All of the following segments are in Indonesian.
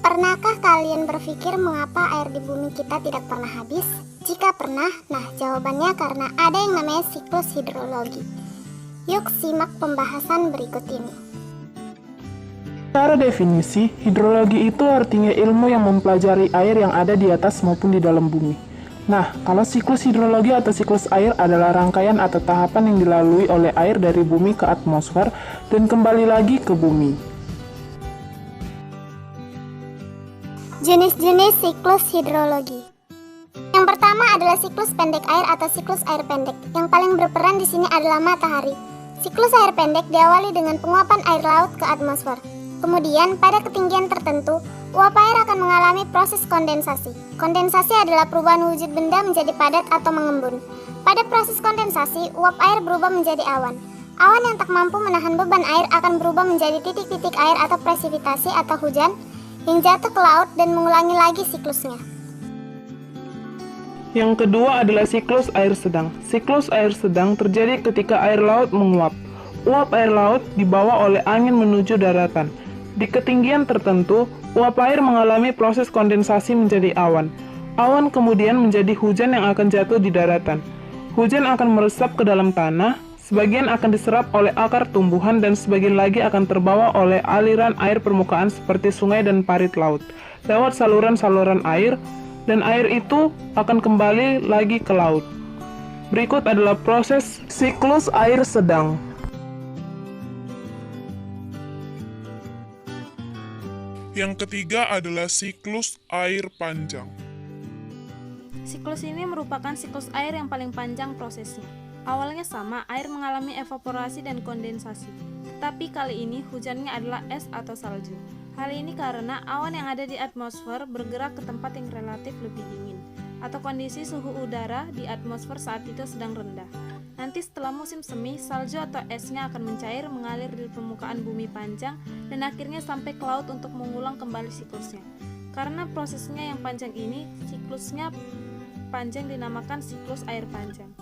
Pernahkah kalian berpikir mengapa air di bumi kita tidak pernah habis? Jika pernah, nah jawabannya karena ada yang namanya siklus hidrologi. Yuk simak pembahasan berikut ini. Secara definisi, hidrologi itu artinya ilmu yang mempelajari air yang ada di atas maupun di dalam bumi. Nah, kalau siklus hidrologi atau siklus air adalah rangkaian atau tahapan yang dilalui oleh air dari bumi ke atmosfer dan kembali lagi ke bumi. Jenis-jenis siklus hidrologi. Yang pertama adalah siklus pendek air atau siklus air pendek. Yang paling berperan di sini adalah matahari. Siklus air pendek diawali dengan penguapan air laut ke atmosfer. Kemudian, pada ketinggian tertentu, uap air akan mengalami proses kondensasi. Kondensasi adalah perubahan wujud benda menjadi padat atau mengembun. Pada proses kondensasi, uap air berubah menjadi awan. Awan yang tak mampu menahan beban air akan berubah menjadi titik-titik air atau presipitasi atau hujan yang jatuh ke laut dan mengulangi lagi siklusnya. Yang kedua adalah siklus air sedang. Siklus air sedang terjadi ketika air laut menguap. Uap air laut dibawa oleh angin menuju daratan. Di ketinggian tertentu, uap air mengalami proses kondensasi menjadi awan. Awan kemudian menjadi hujan yang akan jatuh di daratan. Hujan akan meresap ke dalam tanah, sebagian akan diserap oleh akar tumbuhan dan sebagian lagi akan terbawa oleh aliran air permukaan seperti sungai dan parit laut, lewat saluran-saluran air, dan air itu akan kembali lagi ke laut. Berikut adalah proses siklus air sedang. Yang ketiga adalah siklus air panjang. Siklus ini merupakan siklus air yang paling panjang prosesnya. Awalnya sama, air mengalami evaporasi dan kondensasi. Tetapi kali ini hujannya adalah es atau salju. Hal ini karena awan yang ada di atmosfer bergerak ke tempat yang relatif lebih dingin, atau kondisi suhu udara di atmosfer saat itu sedang rendah. Nanti setelah musim semi, salju atau esnya akan mencair, mengalir di permukaan bumi panjang, dan akhirnya sampai ke laut untuk mengulang kembali siklusnya. Karena prosesnya yang panjang ini, siklusnya panjang dinamakan siklus air panjang.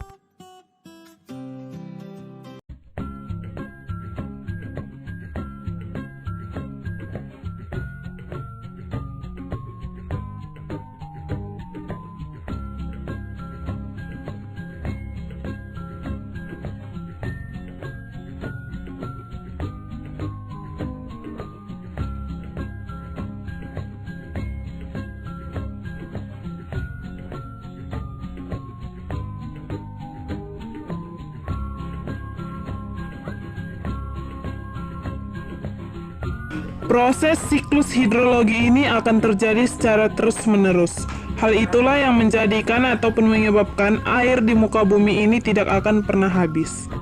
Proses siklus hidrologi ini akan terjadi secara terus-menerus. Hal itulah yang menjadikan ataupun menyebabkan air di muka bumi ini tidak akan pernah habis.